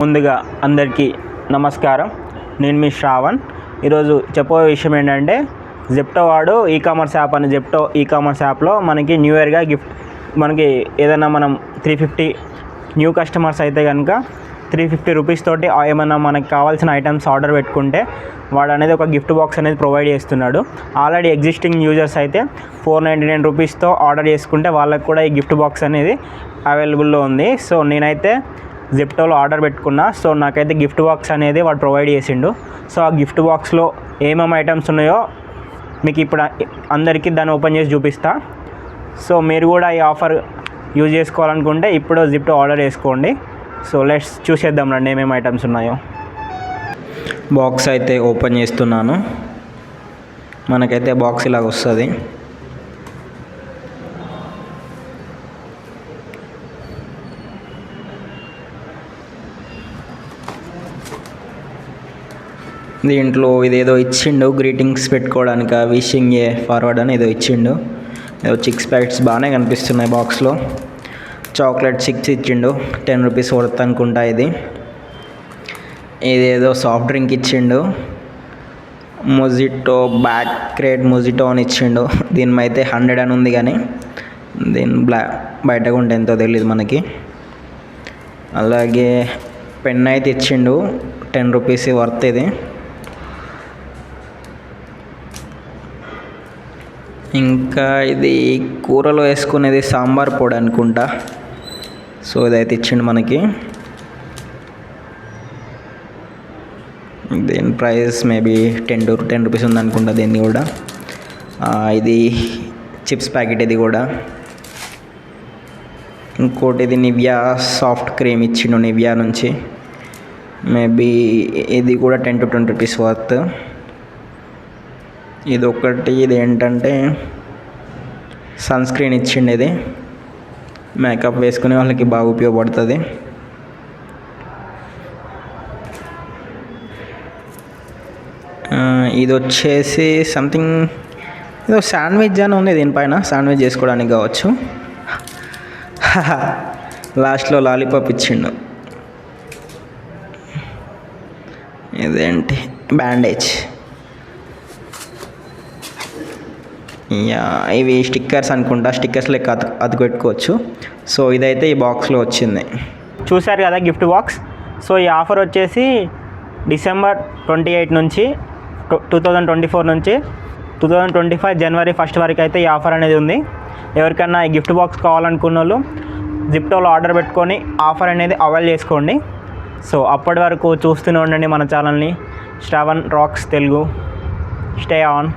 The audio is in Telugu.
ముందుగా అందరికీ నమస్కారం. నేను మీ శ్రావణ్. ఈరోజు చెప్పబోయే విషయం ఏంటంటే, జెప్టో వాడు ఈకామర్స్ యాప్ అని జెప్టో ఈకామర్స్ యాప్లో మనకి న్యూ ఇయర్గా గిఫ్ట్ మనకి ఏదైనా మనం 350 న్యూ కస్టమర్స్ అయితే కనుక 350 రూపీస్ తోటి ఏమైనా మనకు కావాల్సిన ఐటమ్స్ ఆర్డర్ పెట్టుకుంటే వాడు అనేది ఒక గిఫ్ట్ బాక్స్ అనేది ప్రొవైడ్ చేస్తున్నాడు. ఆల్రెడీ ఎగ్జిస్టింగ్ యూజర్స్ అయితే 499 రూపీస్తో ఆర్డర్ చేసుకుంటే వాళ్ళకి కూడా ఈ గిఫ్ట్ బాక్స్ అనేది అవైలబుల్లో ఉంది. సో నేనైతే జెప్టోలో ఆర్డర్ పెట్టుకున్నా. సో నాకైతే గిఫ్ట్ బాక్స్ అనేది వాడు ప్రొవైడ్ చేసిండు. సో ఆ గిఫ్ట్ బాక్స్లో ఏమేమి ఐటమ్స్ ఉన్నాయో మీకు ఇప్పుడు అందరికీ దాన్ని ఓపెన్ చేసి చూపిస్తా. సో మీరు కూడా ఈ ఆఫర్ యూజ్ చేసుకోవాలనుకుంటే ఇప్పుడు జెప్టో ఆర్డర్ చేసుకోండి. సో లెట్స్ చూసేద్దాం రండి ఏమేమి ఐటమ్స్ ఉన్నాయో. బాక్స్ అయితే ఓపెన్ చేస్తున్నాను. మనకైతే బాక్స్ ఇలాగ వస్తుంది. దీంట్లో ఇదేదో ఇచ్చిండు, గ్రీటింగ్స్ పెట్టుకోవడానికి, విషింగ్ ఏ ఫార్వర్డ్ అని ఏదో ఇచ్చిండు. ఏదో చిక్స్ ప్యాకెట్స్ బాగానే కనిపిస్తున్నాయి బాక్స్లో. చాక్లెట్ చిక్స్ ఇచ్చిండు, 10 రూపీస్ వర్త్ అనుకుంటా. ఇదేదో సాఫ్ట్ డ్రింక్ ఇచ్చిండు, మొజిటో బ్యాక్ క్రేట్ మొజిటో అని ఇచ్చిండు. దీని అయితే 100 అని ఉంది, కానీ దీని బయటగా ఉంటే ఎంతో తెలియదు మనకి. అలాగే పెన్ అయితే ఇచ్చిండు, 10 రూపీస్ వర్త్ ఇది. ఇంకా ఇది కూరలో వేసుకునేది సాంబార్ పొడి అనుకుంటా. సో ఇదైతే ఇచ్చిండు మనకి. దీని ప్రైస్ మేబీ 10 రూపీస్ ఉందనుకుంటా దీన్ని కూడా. ఇది చిప్స్ ప్యాకెట్ ఇది కూడా. ఇంకోటి ఇది నివియా సాఫ్ట్ క్రీమ్ ఇచ్చిండు నివియా నుంచి. మేబీ ఇది కూడా 10 to 20 రూపీస్ వర్త్. ఇది ఒకటి. ఇది ఏంటంటే సన్ స్క్రీన్ ఇచ్చిండు. ఇది మేకప్ వేసుకునే వాళ్ళకి బాగా ఉపయోగపడుతుంది. ఇది వచ్చేసి సంథింగ్ ఏదో శాండ్విచ్ అని ఉంది దీనిపైన, శాండ్విచ్ చేసుకోవడానికి కావచ్చు. లాస్ట్లో లాలీపాప్ ఇచ్చిండు. ఇదేంటి బ్యాండేజ్. ఇవి స్టిక్కర్స్ అనుకుంటా, స్టిక్కర్స్ లెక్క అతుకు పెట్టుకోవచ్చు. సో ఇదైతే ఈ బాక్స్లో వచ్చింది. చూశారు కదా గిఫ్ట్ బాక్స్. సో ఈ ఆఫర్ వచ్చేసి December 28 నుంచి 2024 నుంచి 2025 January 1 వరకు అయితే ఈ ఆఫర్ అనేది ఉంది. ఎవరికన్నా ఈ గిఫ్ట్ బాక్స్ కావాలనుకున్న వాళ్ళు జెప్టోలో ఆర్డర్ పెట్టుకొని ఆఫర్ అనేది అవైల్ చేసుకోండి. సో అప్పటి వరకు చూస్తూనే ఉండండి మన ఛానల్ని, Shravan rocks Telugu. Stay on.